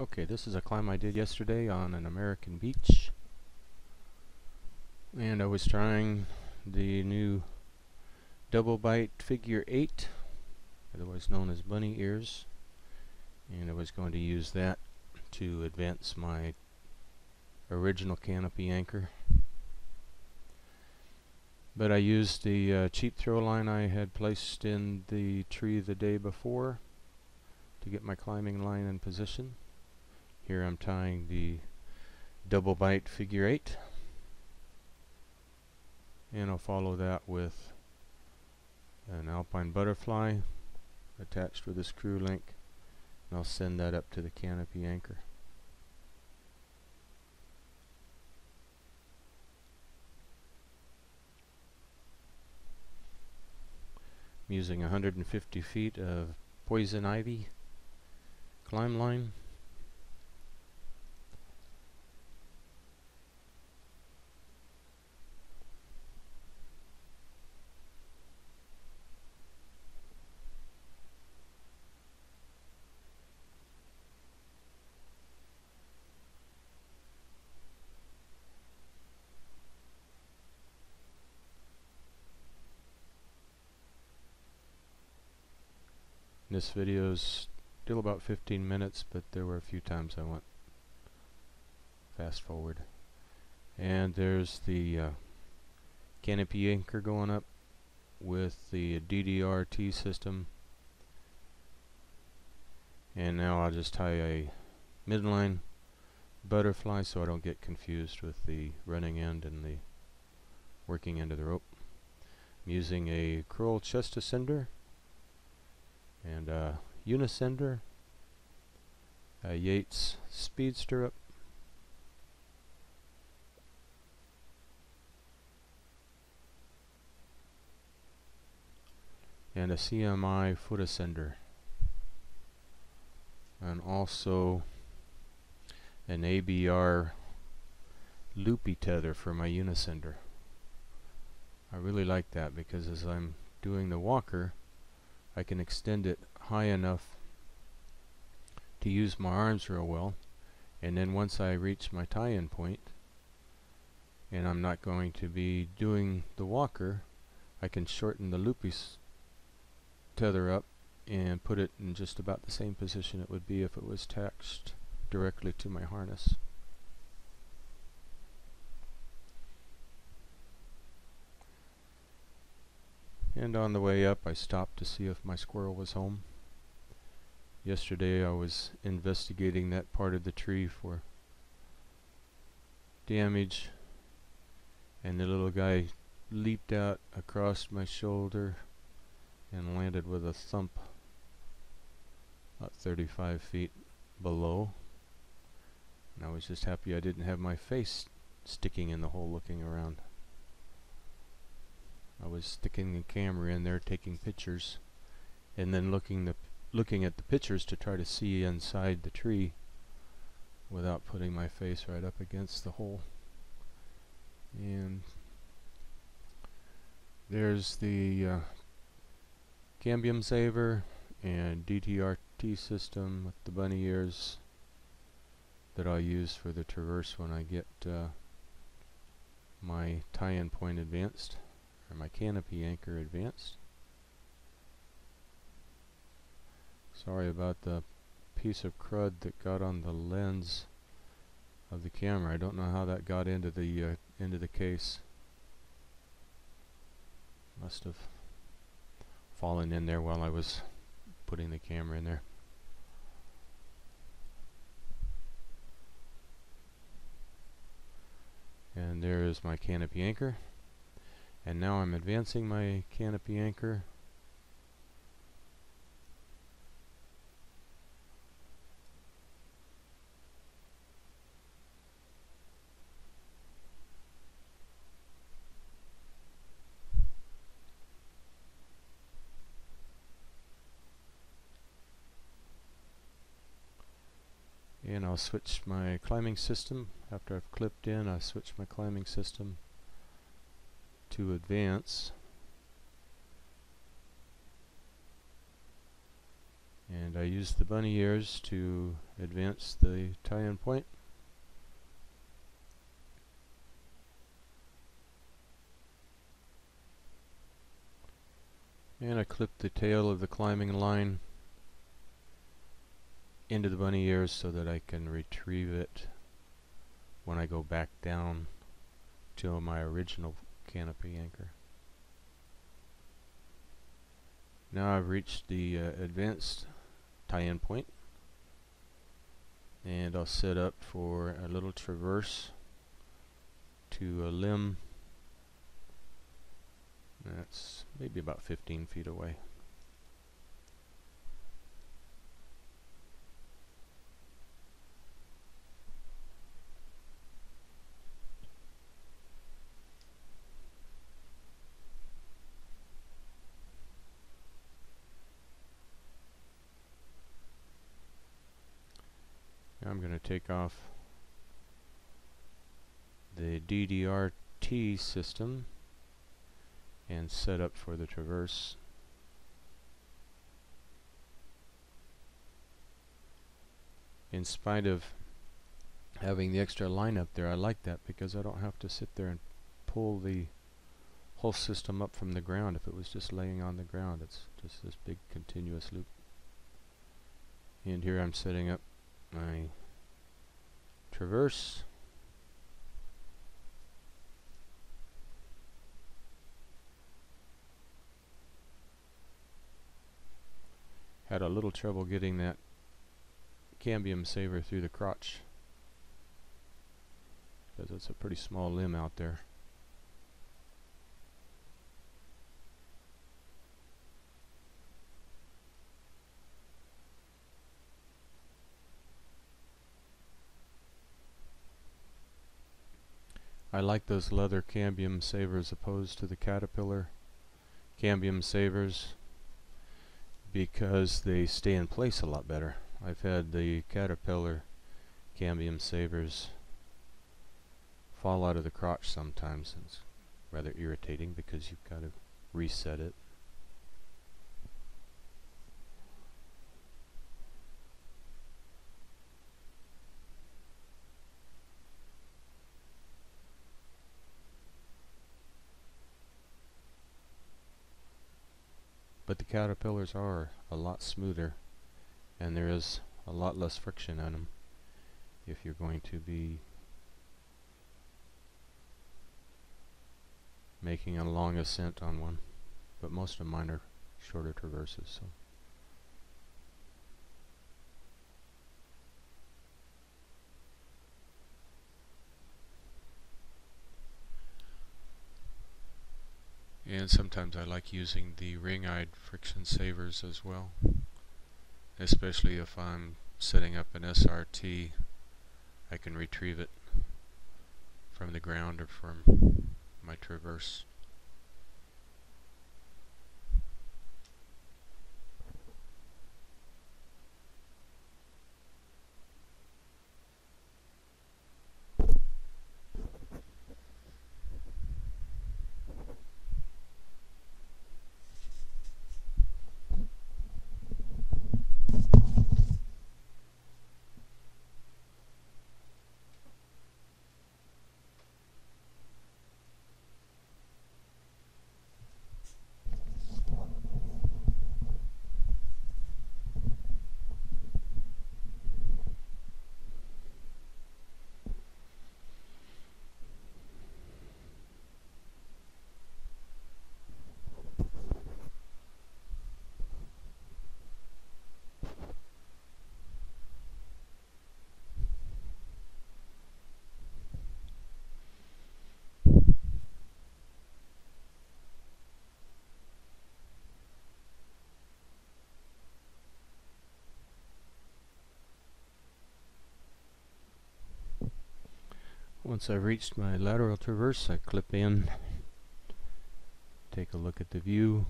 Okay, this is a climb I did yesterday on an American beech, and I was trying the new double bight figure 8, otherwise known as bunny ears, and I was going to use that to advance my original canopy anchor. But I used the cheap throw line I had placed in the tree the day before to get my climbing line in position. Here I'm tying the double bight figure 8, and I'll follow that with an Alpine Butterfly attached with a screw link, and I'll send that up to the canopy anchor. I'm using 150 feet of Poison Ivy climb line. This video is still about 15 minutes, but there were a few times I went fast forward. And there's the canopy anchor going up with the DDRT system. And now I'll just tie a midline butterfly so I don't get confused with the running end and the working end of the rope. I'm using a Croll chest ascender and a Unicender, a Yates speed stirrup, and a CMI foot ascender, and also an ABR loopy tether for my Unicender. I really like that because as I'm doing the walker, I can extend it high enough to use my arms real well, and then once I reach my tie-in point and I'm not going to be doing the walker, I can shorten the loopy tether up and put it in just about the same position it would be if it was attached directly to my harness. And on the way up I stopped to see if my squirrel was home. Yesterday I was investigating that part of the tree for damage, and the little guy leaped out across my shoulder and landed with a thump about 35 feet below. And I was just happy I didn't have my face sticking in the hole looking around. I was sticking the camera in there taking pictures and then looking at the pictures to try to see inside the tree without putting my face right up against the hole. And there's the cambium saver and DTRT system with the bunny ears that I'll use for the traverse when I get my tie-in point advanced, or my canopy anchor advanced. Sorry about the piece of crud that got on the lens of the camera. I don't know how that got into the case. Must have fallen in there while I was putting the camera in there. And there is my canopy anchor. And now I'm advancing my canopy anchor. And I'll switch my climbing system. After I've clipped in, I'll switch my climbing system to advance. And And I use the bunny ears to advance the tie-in point. And I clip the tail of the climbing line into the bunny ears so that I can retrieve it when I go back down to my original canopy anchor. Now I've reached the advanced tie-in point, and I'll set up for a little traverse to a limb that's maybe about 15 feet away. Now I'm going to take off the DDRT system and set up for the traverse. In spite of having the extra line up there, I like that because I don't have to sit there and pull the whole system up from the ground. If it was just laying on the ground, it's just this big continuous loop. And here I'm setting up my traverse. Had a little trouble getting that cambium saver through the crotch because it's a pretty small limb out there. I like those leather cambium savers opposed to the caterpillar cambium savers because they stay in place a lot better. I've had the caterpillar cambium savers fall out of the crotch sometimes. It's rather irritating because you've got to reset it. But the caterpillars are a lot smoother, and there is a lot less friction on them if you're going to be making a long ascent on one. But most of mine are shorter traverses. So. And sometimes I like using the ring-eyed friction savers as well, especially if I'm setting up an SRT. I can retrieve it from the ground or from my traverse. Once I've reached my lateral traverse, I clip in, take a look at the view,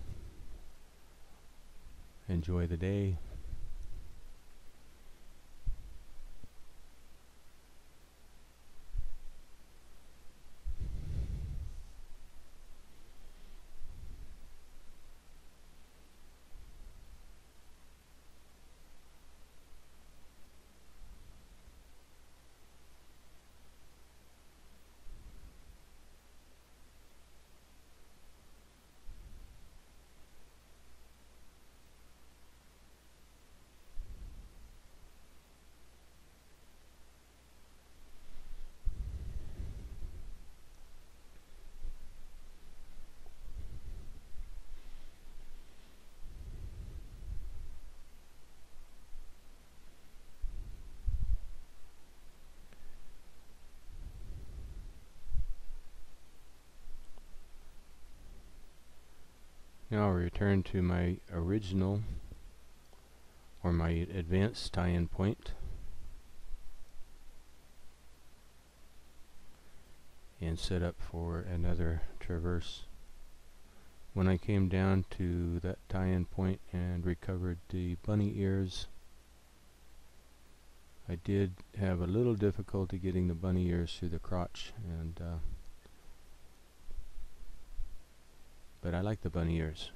enjoy the day. Now I'll return to my original or my advanced tie-in point and set up for another traverse. When I came down to that tie-in point and recovered the bunny ears, I did have a little difficulty getting the bunny ears through the crotch, and but I like the bunny ears.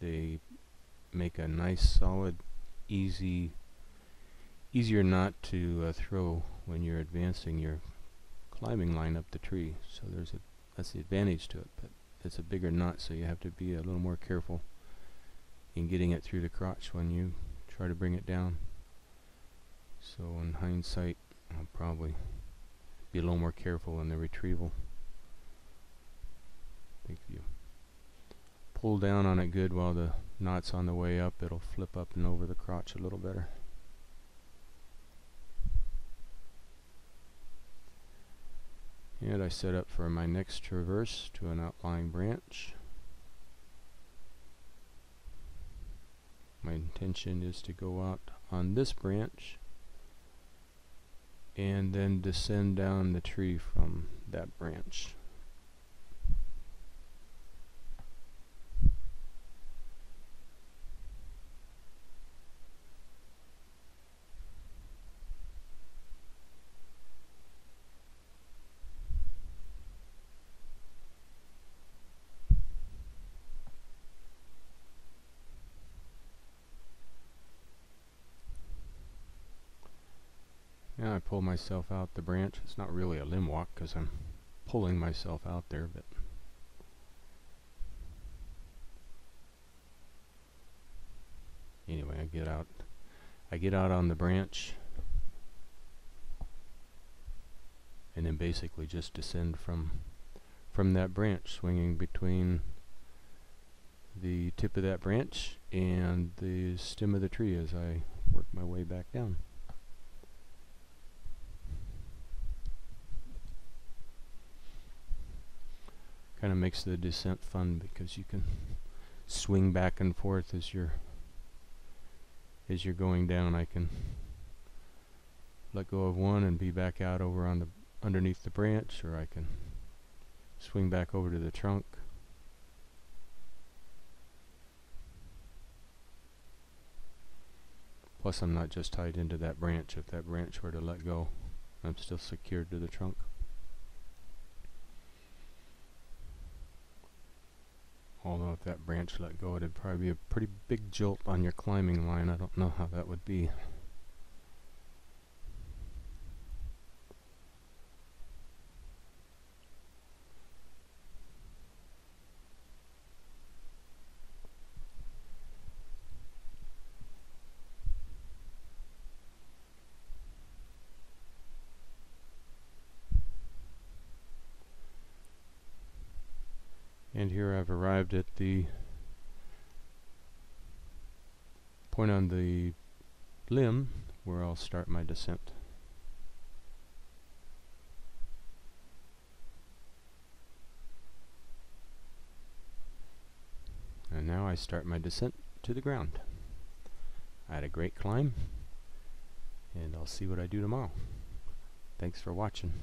They make a nice, solid, easier knot to throw when you're advancing your climbing line up the tree. So that's the advantage to it, but it's a bigger knot, so you have to be a little more careful in getting it through the crotch when you try to bring it down. So in hindsight, I'll probably be a little more careful in the retrieval. I think if you pull down on it good while the knot's on the way up, it'll flip up and over the crotch a little better. And I set up for my next traverse to an outlying branch. My intention is to go out on this branch and then descend down the tree from that branch. Now I pull myself out the branch. It's not really a limb walk because I'm pulling myself out there, but anyway, I get out on the branch and then basically just descend from that branch, swinging between the tip of that branch and the stem of the tree as I work my way back down. Kind of makes the descent fun because you can swing back and forth as you're going down. I can let go of one and be back out over on the underneath the branch, or I can swing back over to the trunk. Plus, I'm not just tied into that branch. If that branch were to let go, I'm still secured to the trunk. Although if that branch let go, it'd probably be a pretty big jolt on your climbing line. I don't know how that would be. And here I've arrived at the point on the limb where I'll start my descent. And now I start my descent to the ground. I had a great climb, and I'll see what I do tomorrow. Thanks for watching.